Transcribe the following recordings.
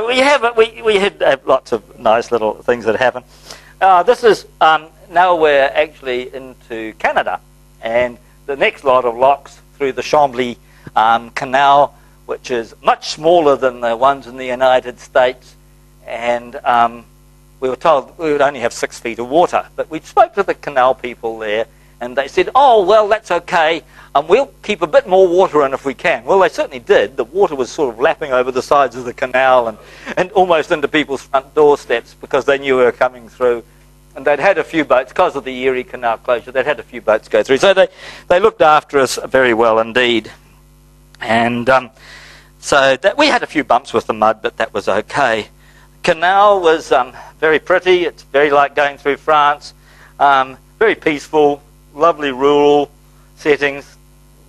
We had lots of nice little things that happen. This is now we're actually into Canada, and the next lot of locks through the Chambly Canal, which is much smaller than the ones in the United States, and we were told we would only have 6 feet of water. But we spoke to the canal people there, and they said, oh, well, that's okay. We'll keep a bit more water in if we can. Well, they certainly did. The water was sort of lapping over the sides of the canal and almost into people's front doorsteps because they knew we were coming through. And they'd had a few boats, because of the Erie Canal closure, they'd had a few boats go through. So they looked after us very well indeed. And so that we had a few bumps with the mud, but that was okay. Canal was very pretty. It's very like going through France. Very peaceful, lovely rural settings,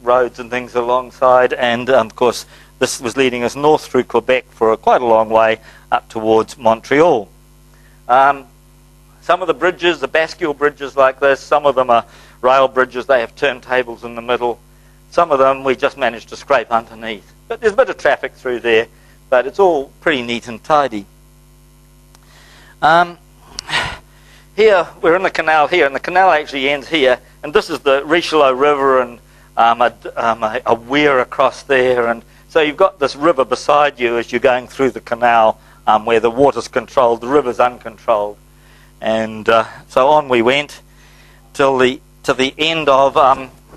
roads and things alongside. And of course, this was leading us north through Quebec for quite a long way up towards Montreal. Some of the bridges, the bascule bridges like this, some of them are rail bridges. They have turntables in the middle. Some of them we just managed to scrape underneath. But there's a bit of traffic through there, but it's all pretty neat and tidy. Here, we're in the canal here, and the canal actually ends here. And this is the Richelieu River and a weir across there. And so you've got this river beside you as you're going through the canal where the water's controlled, the river's uncontrolled. And so on we went to the end of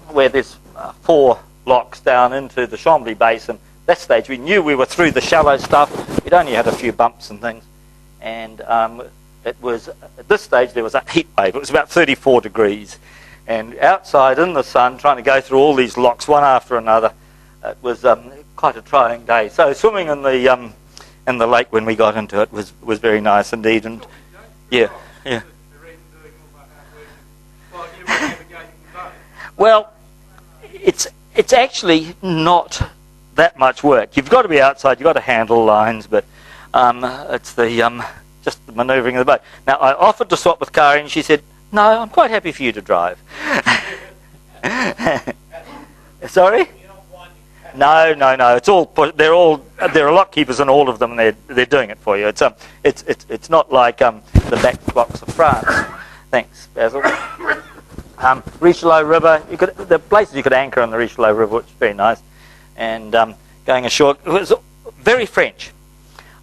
where there's 4 locks down into the Chambly Basin. That stage we knew we were through the shallow stuff. We'd only had a few bumps and things. And it was, at this stage there was a heat wave. It was about 34 degrees. And outside in the sun, trying to go through all these locks one after another, it was quite a trying day. So swimming in the lake when we got into it was very nice indeed. And yeah. Well, it's actually not that much work. You've got to be outside. You've got to handle lines, but it's the just the manoeuvring of the boat. Now, I offered to swap with Karin. She said, "No, I'm quite happy for you to drive." Sorry? No. It's all. There are lock keepers in all of them, and they're doing it for you. It's not like the back blocks of France. Thanks, Basil. Richelieu River. The places you could anchor on the Richelieu River, which is very nice, and going ashore. It was very French.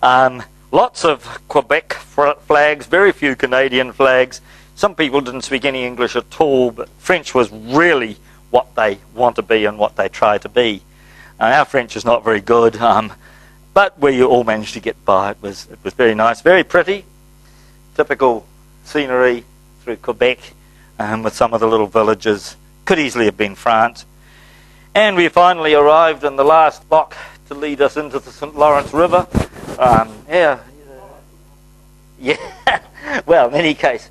Lots of Quebec flags, very few Canadian flags. Some people didn't speak any English at all, but French was really what they want to be and what they try to be. Our French is not very good, but we all managed to get by. It was very nice, very pretty. Typical scenery through Quebec, with some of the little villages. Could easily have been France. And we finally arrived in the last lock to lead us into the St. Lawrence River. Well, in any case,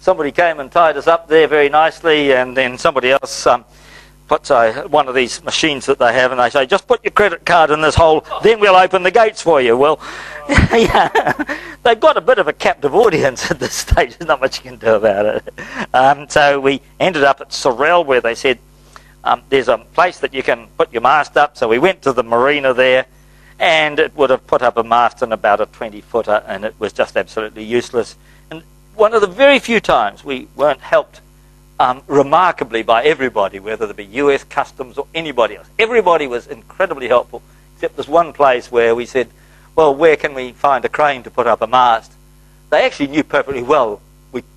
somebody came and tied us up there very nicely, and then somebody else puts one of these machines that they have, and they say, just put your credit card in this hole, then we'll open the gates for you. Well, yeah, they've got a bit of a captive audience at this stage. There's not much you can do about it. So we ended up at Sorel, where they said, there's a place that you can put your mast up. So we went to the marina there, and it would have put up a mast in about a 20-footer, and it was just absolutely useless. And one of the very few times we weren't helped remarkably by everybody, whether it be US Customs or anybody else. Everybody was incredibly helpful, except this one place where we said, well, where can we find a crane to put up a mast? They actually knew perfectly well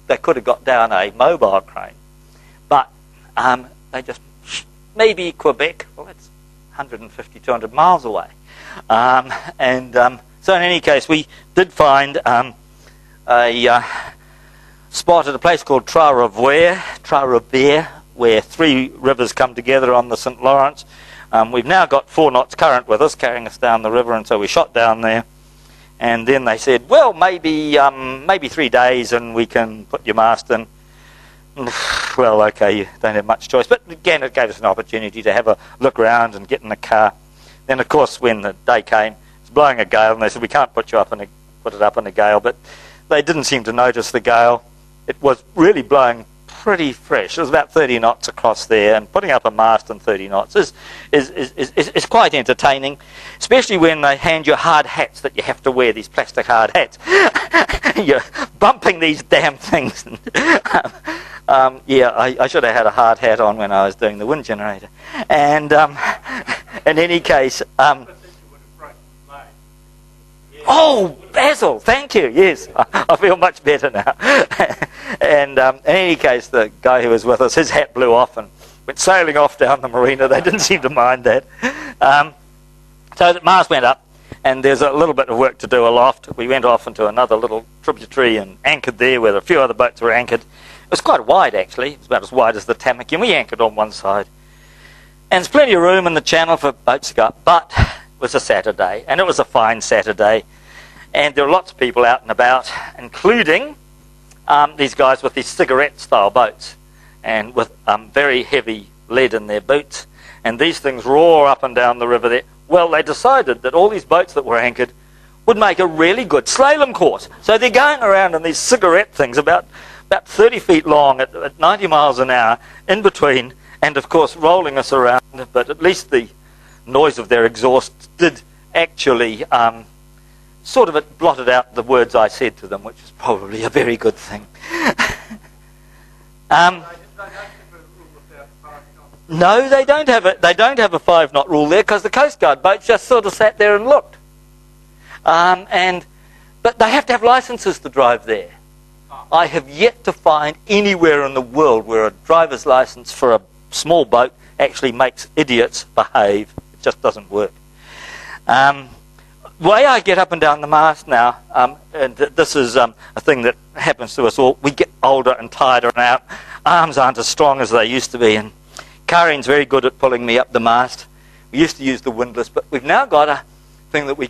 they could have got down a mobile crane, but they just, maybe Quebec, well, that's 150, 200 miles away. So in any case, we did find a spot at a place called Trois-Rivières, where 3 rivers come together on the St. Lawrence. We've now got 4 knots current with us, carrying us down the river, and so we shot down there. And then they said, well, maybe 3 days and we can put your mast in. Well, okay, you don't have much choice. But again, it gave us an opportunity to have a look around and get in the car. Then, of course, when the day came, it's blowing a gale, and they said, we can't put it up in a gale. But they didn't seem to notice the gale. It was really blowing pretty fresh. It was about 30 knots across there, and putting up a mast in 30 knots is quite entertaining, especially when they hand you hard hats that you have to wear, these plastic hard hats. You're bumping these damn things. Yeah, I should have had a hard hat on when I was doing the wind generator. And in any case... Oh, Basil, thank you. Yes, I feel much better now. And in any case, the guy who was with us, his hat blew off and went sailing off down the marina. They didn't seem to mind that. So the mast went up, and there's a little bit of work to do aloft. We went off into another little tributary and anchored there where a few other boats were anchored. It was quite wide, actually. It was about as wide as the Tamaki, and we anchored on one side. And there's plenty of room in the channel for boats to go up, but it was a Saturday, and it was a fine Saturday. And there were lots of people out and about, including these guys with these cigarette-style boats and with very heavy lead in their boots. And these things roar up and down the river there. Well, they decided that all these boats that were anchored would make a really good slalom course. So they're going around in these cigarette things about 30 feet long at 90 miles an hour in between, and, of course, rolling us around. But at least the noise of their exhaust did actually... sort of it blotted out the words I said to them, which is probably a very good thing. No, they don't have it. They don't have a 5-knot rule there because the Coast Guard boats just sort of sat there and looked. But they have to have licenses to drive there. I have yet to find anywhere in the world where a driver's license for a small boat actually makes idiots behave. It just doesn't work. The way I get up and down the mast now, and this is a thing that happens to us all, we get older and tighter and our arms aren't as strong as they used to be, and Karin's very good at pulling me up the mast. We used to use the windlass, but we've now got a thing that we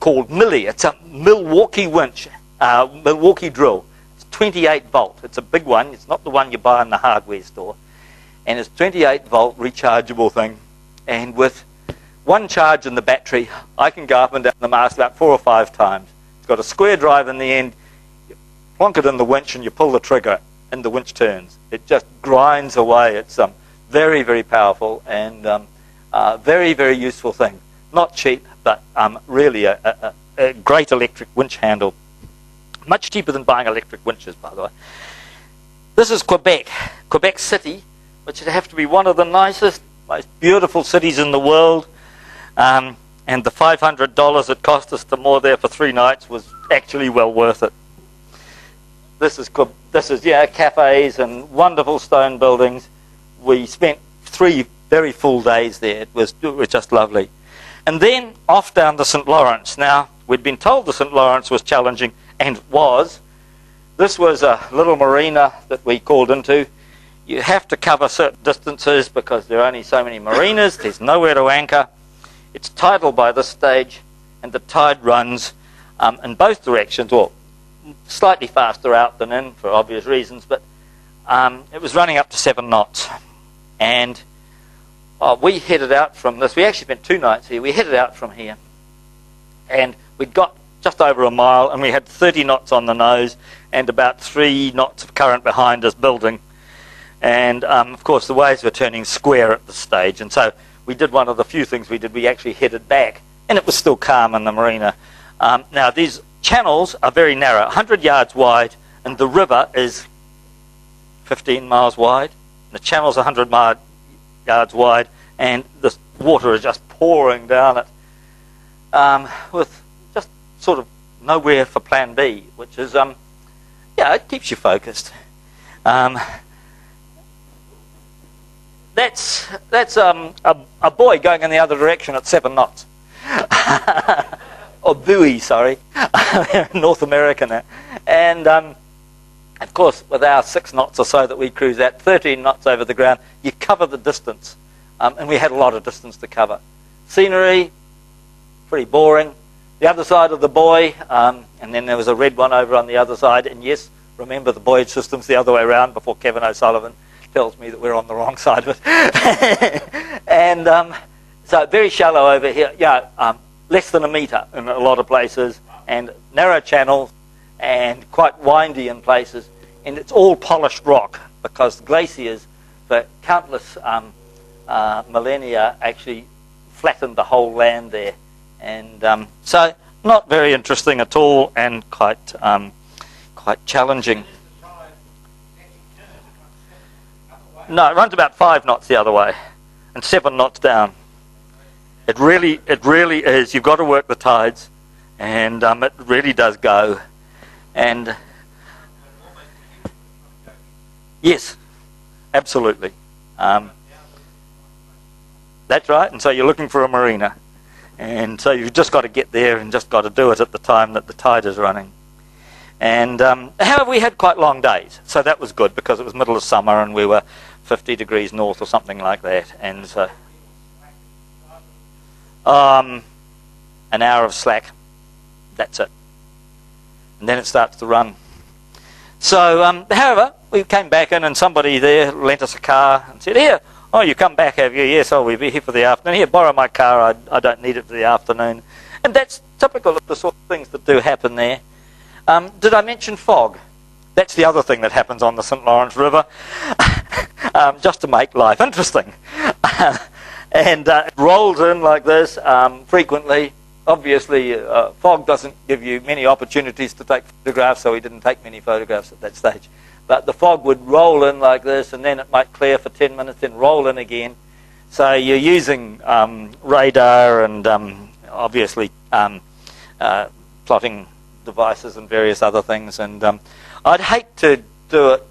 call Millie. It's a Milwaukee winch, Milwaukee drill. It's 28 volt. It's a big one. It's not the one you buy in the hardware store. And it's 28 volt rechargeable thing, and with one charge in the battery, I can go up and down the mast about 4 or 5 times. It's got a square drive in the end. You plonk it in the winch and you pull the trigger and the winch turns. It just grinds away. It's very, very powerful and very, very useful thing. Not cheap, but really a great electric winch handle. Much cheaper than buying electric winches, by the way. This is Quebec City, which would have to be one of the nicest, most beautiful cities in the world. And the $500 it cost us to moor there for 3 nights was actually well worth it. This is cafes and wonderful stone buildings. We spent 3 very full days there. It was just lovely. And then off down the St. Lawrence. Now, we'd been told the St. Lawrence was challenging, and was. This was a little marina that we called into. You have to cover certain distances because there are only so many marinas. There's nowhere to anchor. It's tidal by this stage, and the tide runs in both directions, or slightly faster out than in for obvious reasons, but it was running up to 7 knots. And we headed out from this. We actually spent 2 nights here. We headed out from here, and we'd got just over a mile, and we had 30 knots on the nose and about 3 knots of current behind us building. And, of course, the waves were turning square at this stage, and so we did one of the few things we did. We actually headed back, and it was still calm in the marina. Now, these channels are very narrow, 100 yards wide, and the river is 15 miles wide. The channel's 100 yards wide, and the water is just pouring down it with just sort of nowhere for plan B, which is, it keeps you focused. That's a buoy going in the other direction at 7 knots. Or buoy, sorry. We're in North America now. And, of course, with our 6 knots or so that we cruise at, 13 knots over the ground, you cover the distance. And we had a lot of distance to cover. Scenery, pretty boring. The other side of the buoy, and then there was a red one over on the other side. And yes, remember the buoyage system's the other way around before Kevin O'Sullivan tells me that we're on the wrong side of it. And so very shallow over here. Less than a metre in a lot of places, and narrow channels, and quite windy in places. And it's all polished rock. because glaciers for countless millennia actually flattened the whole land there. And so not very interesting at all, and quite challenging. No, it runs about 5 knots the other way and 7 knots down. It really is. You've got to work the tides, and it really does go. And yes, absolutely. That's right. And so you're looking for a marina, and so you've just got to get there and just got to do it at the time that the tide is running. And however, we had quite long days, so that was good because it was middle of summer and we were 50 degrees north or something like that. And so an hour of slack, that's it, and then it starts to run. So however, we came back in and somebody there lent us a car and said, "Here, oh, you come back, have you? Yes, oh, we'll be here for the afternoon. Here, borrow my car, I don't need it for the afternoon." And that's typical of the sort of things that do happen there. Did I mention fog? That's the other thing that happens on the St. Lawrence River, just to make life interesting. And it rolls in like this frequently. Obviously, fog doesn't give you many opportunities to take photographs, so we didn't take many photographs at that stage. But the fog would roll in like this, and then it might clear for 10 minutes, then roll in again. So you're using radar and obviously plotting devices and various other things. And I'd hate to do it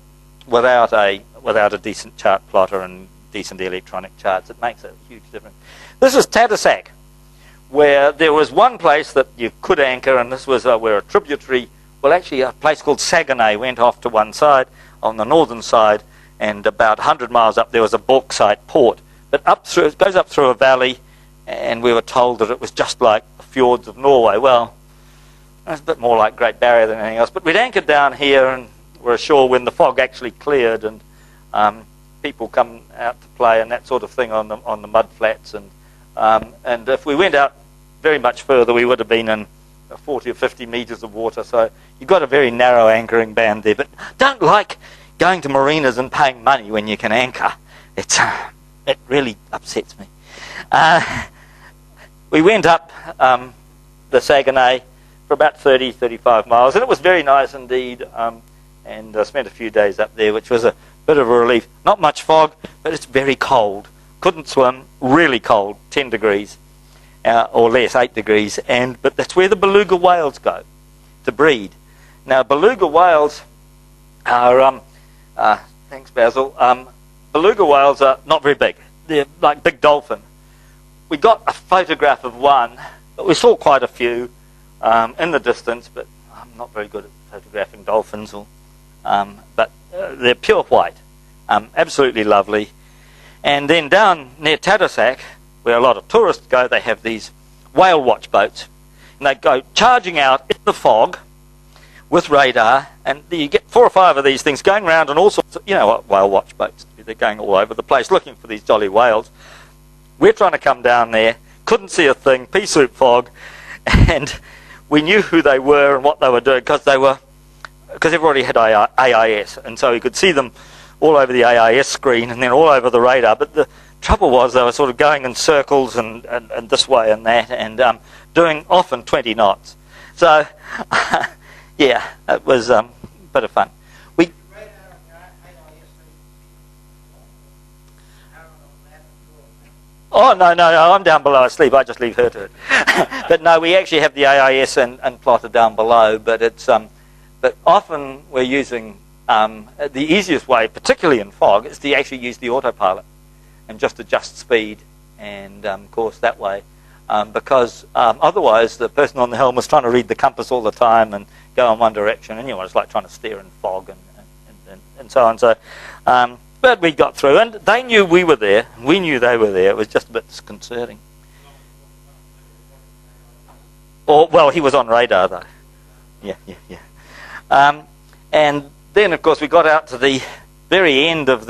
without a decent chart plotter and decent electronic charts. It makes a huge difference. This is Tadoussac, where there was one place that you could anchor, and this was where a tributary, well, actually a place called Saguenay went off to one side, on the northern side, and about 100 miles up there was a bauxite port. But it goes up through a valley, and we were told that it was just like the fjords of Norway. Well, it's a bit more like Great Barrier than anything else. But we'd anchored down here and were ashore when the fog actually cleared, and people come out to play and that sort of thing on the mud flats. And if we went out very much further, we would have been in 40 or 50 metres of water. So you've got a very narrow anchoring band there. But don't like going to marinas and paying money when you can anchor. It really upsets me. We went up the Saguenay for about 35 miles, and it was very nice indeed, and I spent a few days up there, which was a bit of a relief. Not much fog, but it's very cold. Couldn't swim, really cold, 10 degrees or less, 8 degrees, but that's where the beluga whales go to breed. Now, beluga whales are, thanks Basil, beluga whales are not very big. They're like big dolphin. We got a photograph of one, but we saw quite a few in the distance, but I'm not very good at photographing dolphins. But they're pure white, absolutely lovely. And then down near Tadoussac, where a lot of tourists go, they have these whale watch boats. And they go charging out in the fog with radar, and you get 4 or 5 of these things going around on all sorts of, you know what whale watch boats do, they're going all over the place looking for these jolly whales. We're trying to come down there, couldn't see a thing, pea soup fog, and we knew who they were and what they were doing because everybody had AIS, and so you could see them all over the AIS screen and then all over the radar. But the trouble was they were sort of going in circles and this way and that, and doing often 20 knots. So, yeah, it was a bit of fun. Oh, no, I'm down below asleep. I just leave her to it. But no, we actually have the AIS and plotter down below, but it's but often we're using the easiest way, particularly in fog, is to actually use the autopilot and just adjust speed and course that way, because otherwise the person on the helm was trying to read the compass all the time and go in one direction, and it's like trying to steer in fog and so on. So, but we got through, and they knew we were there. We knew they were there. It was just a bit disconcerting. Well, he was on radar though. Yeah. And then, of course, we got out to the very end of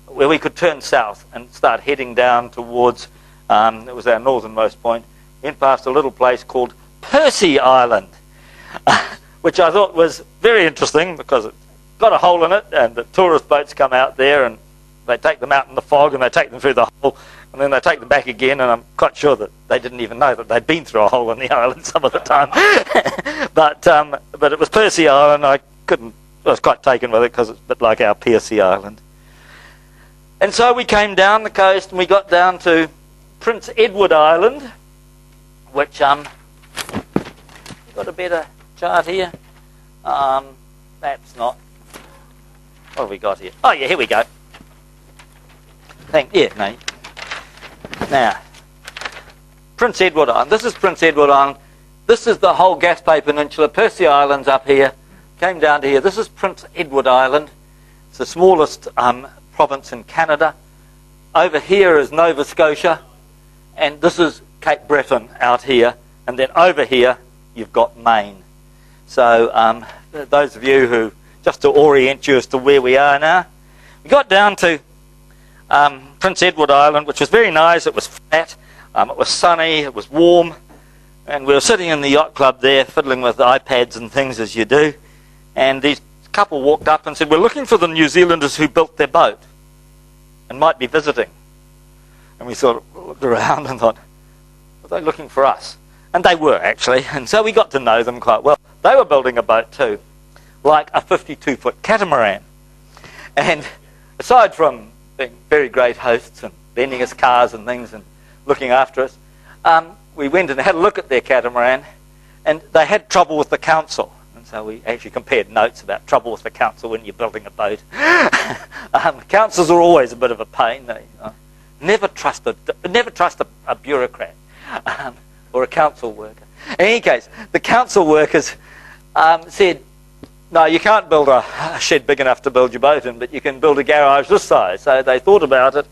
where we could turn south and start heading down towards, it was our northernmost point, went past a little place called Percy Island, which I thought was very interesting because got a hole in it, and the tourist boats come out there, and they take them out in the fog, and they take them through the hole, and then they take them back again, and I'm quite sure that they didn't even know that they'd been through a hole in the island some of the time. But it was Percy Island. I was quite taken with it because it's a bit like our Percy Island. And so we came down the coast, and we got down to Prince Edward Island, which got a better chart here. That's not. What have we got here? Oh yeah, here we go. Now, Prince Edward Island. This is Prince Edward Island. This is the whole Gaspé Peninsula. Percy Island's up here. Came down to here. This is Prince Edward Island. It's the smallest province in Canada. Over here is Nova Scotia, and this is Cape Breton out here. And then over here, you've got Maine. So those of you who, just to orient you as to where we are now, we got down to Prince Edward Island, which was very nice. It was flat, it was sunny, it was warm, and we were sitting in the yacht club there, fiddling with iPads and things as you do, and these couple walked up and said, "We're looking for the New Zealanders who built their boat and might be visiting." And we sort of looked around and thought, "Are they looking for us?" And they were, actually, and so we got to know them quite well. They were building a boat too, like a 52-foot catamaran. And aside from being very great hosts and lending us cars and things and looking after us, we went and had a look at their catamaran, and they had trouble with the council. And so we actually compared notes about trouble with the council when you're building a boat. Councils are always a bit of a pain. They never trust a bureaucrat or a council worker. In any case, the council workers said, "No, you can't build a shed big enough to build your boat in, but you can build a garage this size." So they thought about it,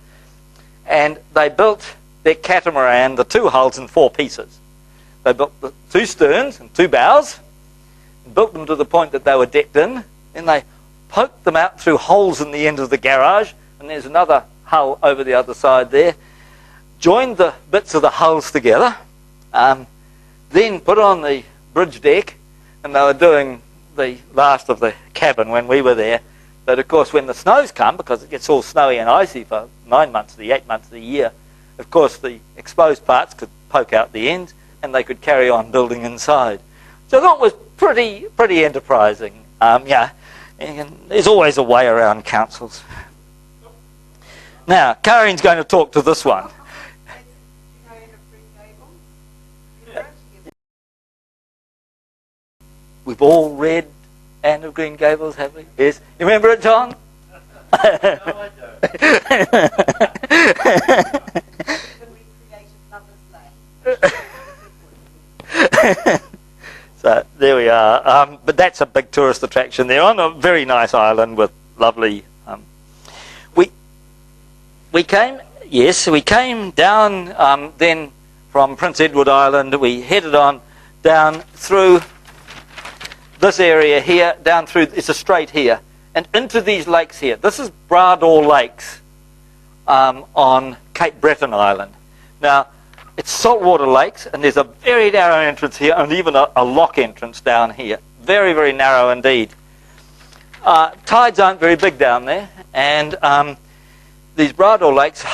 and they built their catamaran, the two hulls, in 4 pieces. They built the 2 sterns and 2 bows, built them to the point that they were decked in, and they poked them out through holes in the end of the garage, and there's another hull over the other side there, joined the bits of the hulls together, then put on the bridge deck, and they were doing the last of the cabin when we were there. But of course, when the snows come, because it gets all snowy and icy for 9 months of the 8 months of the year, of course the exposed parts could poke out the ends, and they could carry on building inside. So that was pretty enterprising. Yeah, and there's always a way around councils. Now, Karin's going to talk to this one. We've all read Anne of Green Gables, have we? Yes. You remember it, John? No, I don't. So there we are. But that's a big tourist attraction there on a very nice island with lovely. We came down then from Prince Edward Island. We headed on down through this area here, down through, it's a straight here, and into these lakes here. This is Brador Lakes on Cape Breton Island. Now, it's saltwater lakes, and there's a very narrow entrance here, and even a lock entrance down here. Very, very narrow indeed. Tides aren't very big down there, and these Brador Lakes,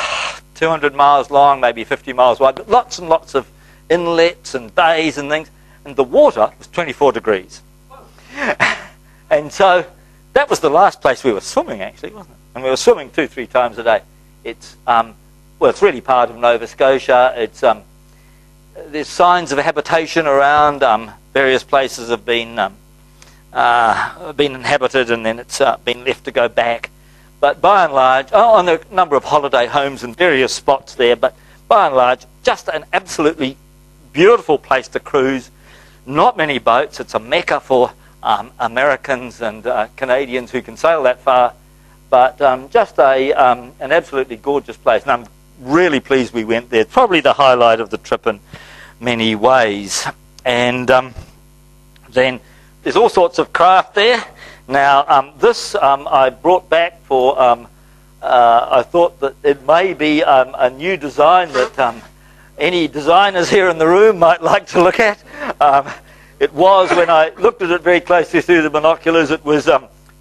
200 miles long, maybe 50 miles wide, but lots and lots of inlets and bays and things, and the water was 24 degrees. And so that was the last place we were swimming, actually, wasn't it? And we were swimming 2-3 times a day. It's it's really part of Nova Scotia. It's there's signs of habitation around. Various places have been inhabited, and then it's been left to go back. But by and large, on a number of holiday homes in various spots there. But by and large, just an absolutely beautiful place to cruise. Not many boats. It's a mecca for Americans and Canadians who can sail that far, but just an absolutely gorgeous place, and I'm really pleased we went there. It's probably the highlight of the trip in many ways. And then there's all sorts of craft there. Now this I brought back for I thought that it may be a new design that any designers here in the room might like to look at. It was, when I looked at it very closely through the binoculars, it was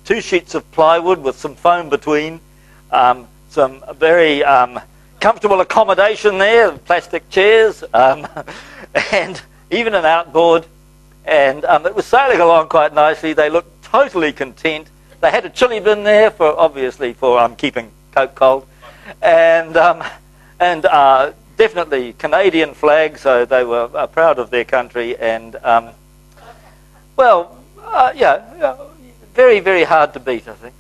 2 sheets of plywood with some foam between, some very comfortable accommodation there, plastic chairs, and even an outboard. And it was sailing along quite nicely. They looked totally content. They had a chili bin there obviously for keeping Coke cold, and definitely Canadian flag, so they were proud of their country. And very, very hard to beat, I think.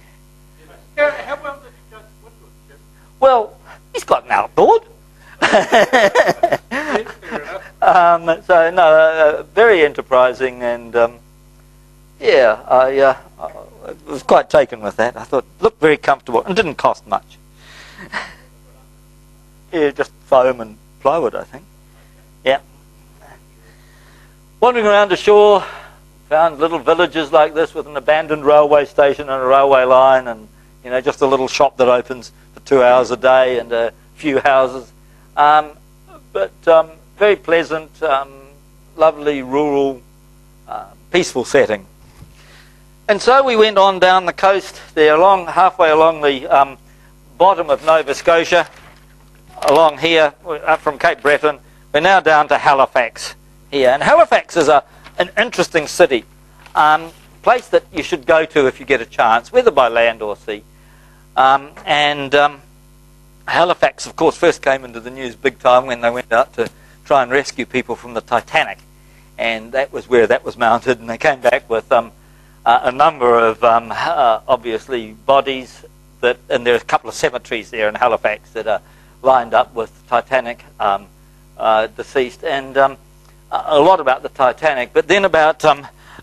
How well did he judge Woodward, Jim? Well, he's got an outboard. So no, very enterprising, and I was quite taken with that. I thought it looked very comfortable and didn't cost much. Yeah, just foam and plywood, I think. Yeah. Wandering around the shore, found little villages like this with an abandoned railway station and a railway line, and just a little shop that opens for 2 hours a day and a few houses. But very pleasant, lovely, rural, peaceful setting. And so we went on down the coast there, halfway along the bottom of Nova Scotia, along here, up from Cape Breton. We're now down to Halifax here. And Halifax is an interesting city, place that you should go to if you get a chance, whether by land or sea. Halifax, of course, first came into the news big time when they went out to try and rescue people from the Titanic, and that was where that was mounted. And they came back with a number of obviously bodies and there's a couple of cemeteries there in Halifax that are lined up with Titanic deceased, and a lot about the Titanic. But then about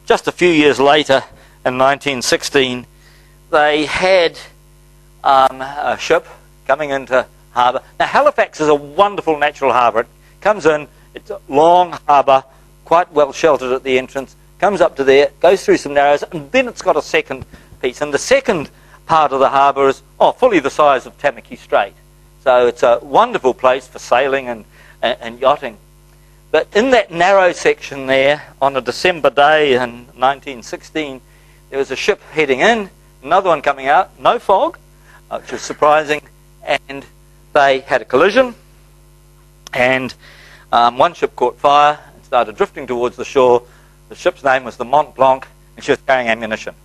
just a few years later, in 1916, they had a ship coming into harbour. Now Halifax is a wonderful natural harbour. It comes in, it's a long harbour, quite well sheltered at the entrance, comes up to there, goes through some narrows, and then it's got a second piece. And the second part of the harbour is fully the size of Tamaki Strait. So it's a wonderful place for sailing and yachting. But in that narrow section there, on a December day in 1916, there was a ship heading in, another one coming out, no fog, which was surprising, and they had a collision, and one ship caught fire and started drifting towards the shore. The ship's name was the Mont Blanc, and she was carrying ammunition.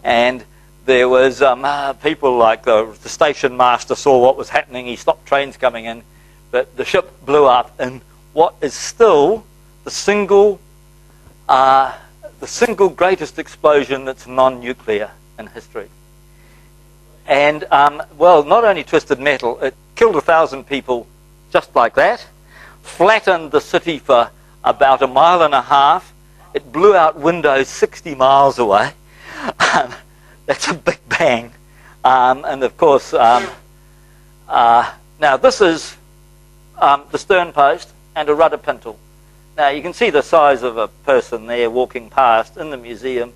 And there was people like the station master saw what was happening. He stopped trains coming in, but the ship blew up in what is still the single greatest explosion that's non-nuclear in history. And not only twisted metal, it killed 1,000 people just like that, flattened the city for about 1.5 miles. It blew out windows 60 miles away. That's a big bang. And of course, now this is the stern post and a rudder pintle. Now you can see the size of a person there walking past in the museum.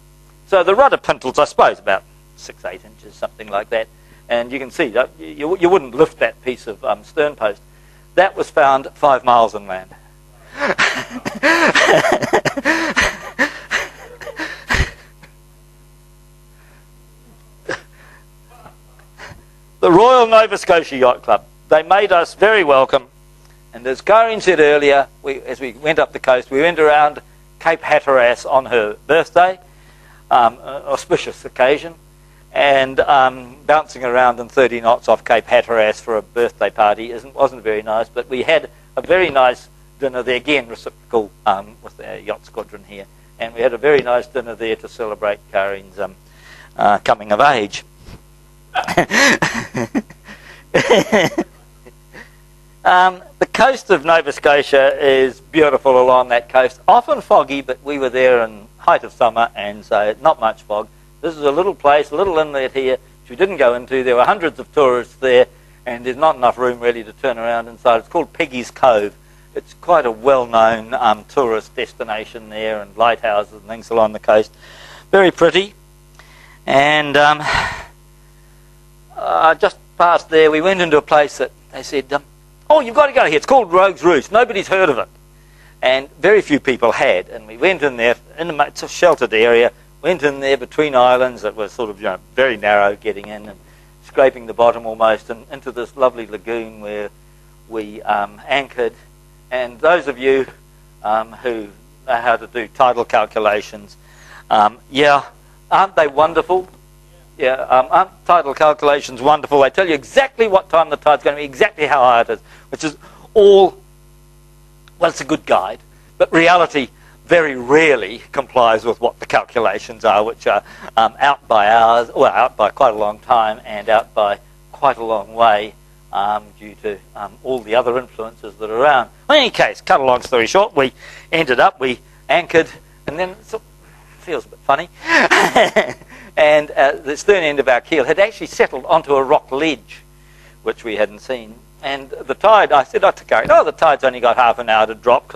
So the rudder pintle's, I suppose, about 6-8 inches, something like that. And you can see that you wouldn't lift that piece of stern post. That was found 5 miles inland. The Royal Nova Scotia Yacht Club. They made us very welcome. And as Karin said earlier, as we went up the coast, we went around Cape Hatteras on her birthday, auspicious occasion, and bouncing around in 30 knots off Cape Hatteras for a birthday party wasn't very nice, but we had a very nice dinner there, again reciprocal with the yacht squadron here, and we had a very nice dinner there to celebrate Karin's coming of age. The coast of Nova Scotia is beautiful along that coast, often foggy, but we were there in height of summer, and so not much fog. This is a little place, a little inlet here, which we didn't go into. There were hundreds of tourists there, and there's not enough room really to turn around inside. It's called Peggy's Cove. It's quite a well-known tourist destination there, and lighthouses and things along the coast. Very pretty. And just past there, we went into a place that they said, oh, you've got to go here. It's called Rogue's Roost. Nobody's heard of it. And very few people had. And we went in there. It's a sheltered area. went in there between islands that were sort of very narrow getting in and scraping the bottom almost, and into this lovely lagoon where we anchored. And those of you who know how to do tidal calculations, aren't they wonderful? Yeah, aren't tidal calculations wonderful? They tell you exactly what time the tide's going to be, exactly how high it is, which is all, well, it's a good guide, but reality very rarely complies with what the calculations are, which are out by hours, well, out by quite a long time and out by quite a long way due to all the other influences that are around. In any case, cut a long story short, we anchored, and then it feels a bit funny, and the stern end of our keel had actually settled onto a rock ledge, which we hadn't seen. And the tide, I said to Karin, the tide's only got half an hour to drop,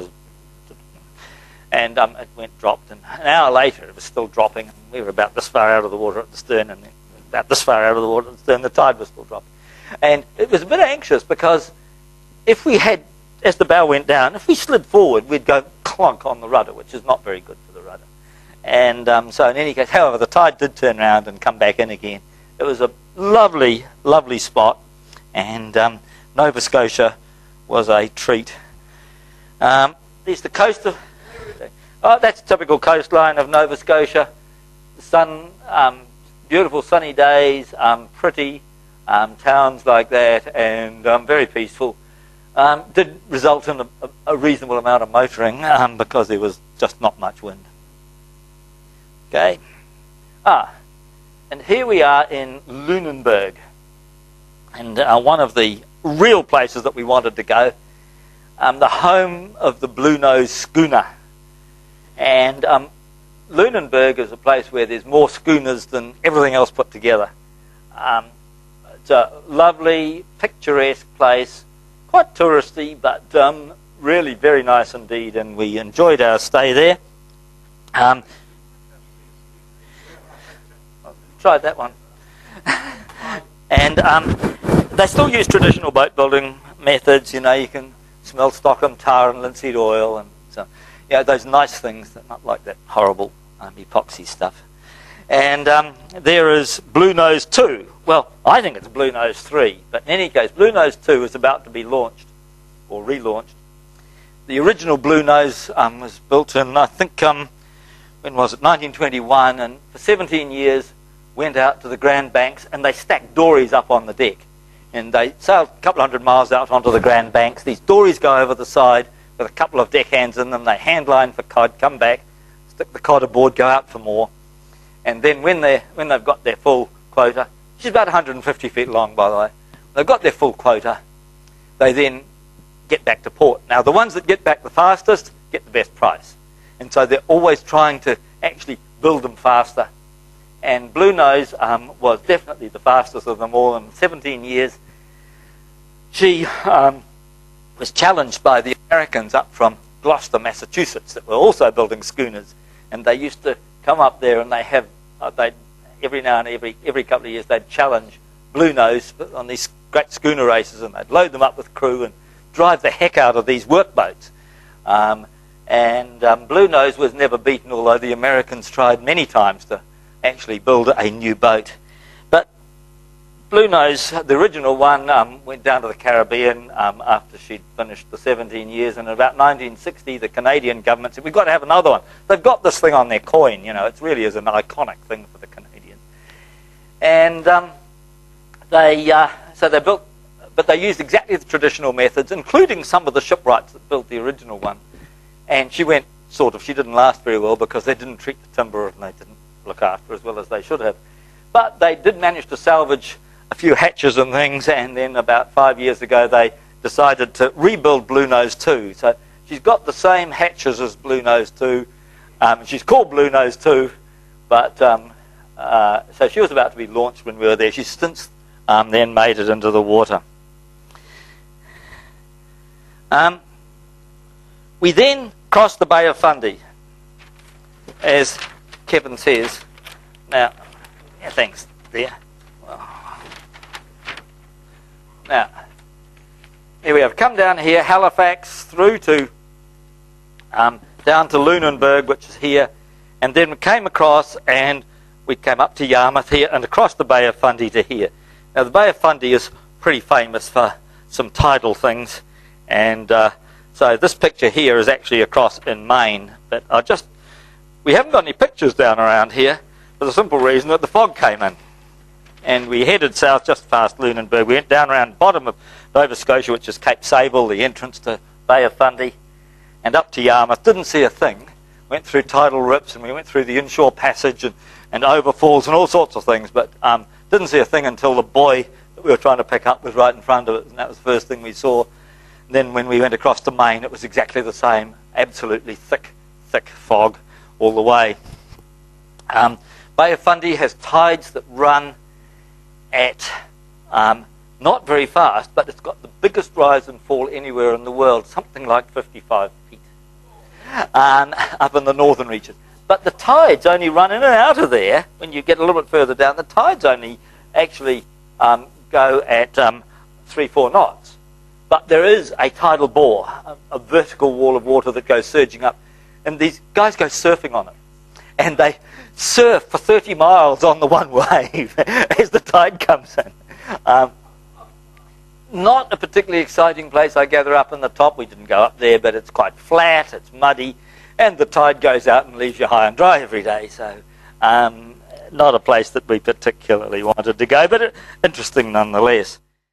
and it went dropped, and an hour later it was still dropping, and we were about this far out of the water at the stern, and about this far out of the water at the stern, the tide was still dropping. And it was a bit anxious, because if we had, as the bow went down, if we slid forward, we'd go clunk on the rudder, which is not very good for the rudder. And so in any case, however, the tide did turn around and come back in again. It was a lovely, lovely spot, and Nova Scotia was a treat. There's the coast of... that's a typical coastline of Nova Scotia. The sun, beautiful sunny days, pretty towns like that, and very peaceful. Did result in a reasonable amount of motoring because there was just not much wind. Okay. And here we are in Lunenburg, and one of the real places that we wanted to go, the home of the Blue Nose schooner. And Lunenburg is a place where there's more schooners than everything else put together. It's a lovely, picturesque place, quite touristy, but really very nice indeed, and we enjoyed our stay there. Tried that one. And they still use traditional boat building methods. You can smell Stockholm tar and linseed oil, and so those nice things, that not like that horrible epoxy stuff. And there is Blue Nose 2. Well, I think it's Blue Nose 3, but in any case, Blue Nose 2 is about to be launched, or relaunched. The original Blue Nose was built in, I think, when was it, 1921, and for 17 years went out to the Grand Banks, and they stacked dories up on the deck. And they sailed a couple hundred miles out onto the Grand Banks. These dories go over the side with a couple of deckhands in them. They handline for cod, come back, stick the cod aboard, go out for more. And then when they've got their full quota, she's about 150 feet long, by the way. They've got their full quota. They then get back to port. Now, the ones that get back the fastest get the best price. And so they're always trying to actually build them faster. And Blue Nose was definitely the fastest of them all. In 17 years, she was challenged by the Americans up from Gloucester, Massachusetts, that were also building schooners. And they used to come up there, and they have, every now and every couple of years, they'd challenge Blue Nose on these great schooner races, and they'd load them up with crew and drive the heck out of these workboats. Blue Nose was never beaten, although the Americans tried many times to actually build a new boat. But Blue Nose, the original one, went down to the Caribbean after she'd finished the 17 years, and in about 1960 the Canadian government said, we've got to have another one. They've got this thing on their coin, it really is an iconic thing for the Canadians. And so they built, but they used exactly the traditional methods, including some of the shipwrights that built the original one. And she went she didn't last very well because they didn't treat the timber and they didn't look after as well as they should have. But they did manage to salvage a few hatches and things, and then about 5 years ago they decided to rebuild Blue Nose 2. So she's got the same hatches as Blue Nose 2. She's called Blue Nose 2, but so she was about to be launched when we were there. She's since then made it into the water. We then crossed the Bay of Fundy, as Kevin says. Now, thanks there. Now, here we have come down here, Halifax, through to down to Lunenburg, which is here, And then we came across, and we came up to Yarmouth here and across the Bay of Fundy to here. Now, the Bay of Fundy is pretty famous for some tidal things, and so this picture here is actually across in Maine. But we haven't got any pictures down around here for the simple reason that the fog came in. And we headed south just past Lunenburg. We went down around the bottom of Nova Scotia, which is Cape Sable, the entrance to Bay of Fundy, and up to Yarmouth. Didn't see a thing. Went through tidal rips, and we went through the inshore passage and overfalls and all sorts of things, but didn't see a thing until the buoy that we were trying to pick up was right in front of it, and that was the first thing we saw. And then when we went across to Maine, it was exactly the same. Absolutely thick fog all the way. Bay of Fundy has tides that run at not very fast, but it's got the biggest rise and fall anywhere in the world, something like 55 feet, up in the northern region. But the tides only run in and out of there. When you get a little bit further down, the tides only actually go at 3-4 knots. But there is a tidal bore, a vertical wall of water that goes surging up, and these guys go surfing on it. And they surf for 30 miles on the one wave as the tide comes in. Not a particularly exciting place, I gather, up in the top. We didn't go up there, but it's quite flat, it's muddy, and the tide goes out and leaves you high and dry every day. So not a place that we particularly wanted to go, but interesting nonetheless.